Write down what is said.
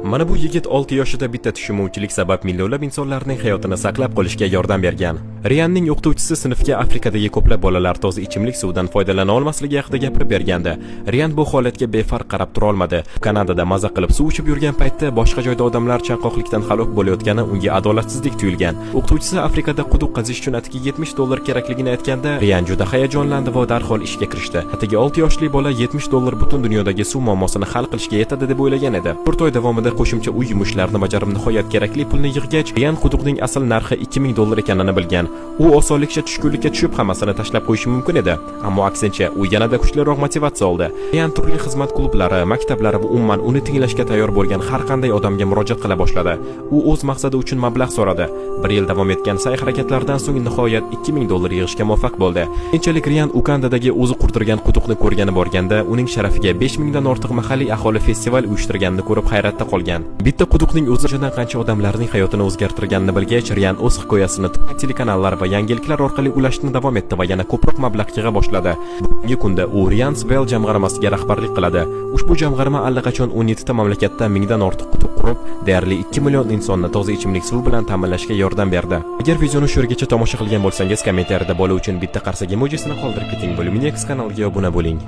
Mana bu yigit 6 yoshida bitta tushunmovchilik sabab millionlab insonlarning hayotini saqlab qolishga yordam bergan. Riyanning o'qituvchisi sinfga Afrikadagi ko'plab bolalar toza ichimlik suvidan foydalana olmasligi haqida gapirib bergandi. Riyan bu holatga befarq qarab tura olmadi. Kanadada maza qilib suv ichib yurgan paytda boshqa joyda odamlar chanqoqlikdan halok bo'layotgani unga adolatsizlik tuyulgan. O'qituvchisi Afrikada quduq qazish uchun atigi $70 kerakligini aytganda, Riyan juda hayajonlandi va darhol ishga kirishdi. Atigi 6 yoshli bola $70 butun dunyodagi suv muammosini hal qilishga yetadi deb o'ylagan edi. 4 oy davomida qo'shimcha uy yumushlarini bajarib nihoyat kerakli pulni yig'gach, Riyan quduqning asl narxi $2000 ekanini bilgan. U osonlikcha tushkunlikka tushib hammasini tashlab qo'yishi mumkin edi, ammo aksincha u yanada kuchliroq motivatsiya oldi. Riyan turli xizmat klublari, maktablari va umuman uni tinglashga tayyor bo'lgan har qanday odamga murojaat qila boshladi. U o'z maqsadi uchun mablag' so'radi. 1 yil davom etgan sa'y-harakatlardan so'ng nihoyat $2000 yig'ishga muvaffaq bo'ldi. Keyinchalik Riyan Ugandadagi o'zi qurdirgan quduqni ko'rgani borganda, uning sharafiga 5000 dan ortiq mahalliy aholi festival uyushtirganini ko'rib hayratda qolgan. Bitta quduqning o'zi qancha odamlarning hayotini o'zgartirganini bilgach, Riyan o'z hikoyasini telekanallar va yangiliklar orqali ulashishni davom etdi va yana ko'proq mablag' yig'a boshladi. Bugungi kunda u Ryan's Well jamg'armasiga rahbarlik qiladi. Ushbu jamg'arma allaqachon 17 ta mamlakatda 1000 dan ortiq quduq qurib, deyarli 2 million insonni toza ichimlik suvi bilan ta'minlashga yordam berdi. Agar videoni shu yergacha tomosha qilgan bo'lsangiz, kommentariyada bola uchun bitta qarsak emojisini qoldirib keting. Boluminex kanaliga obuna bo'ling.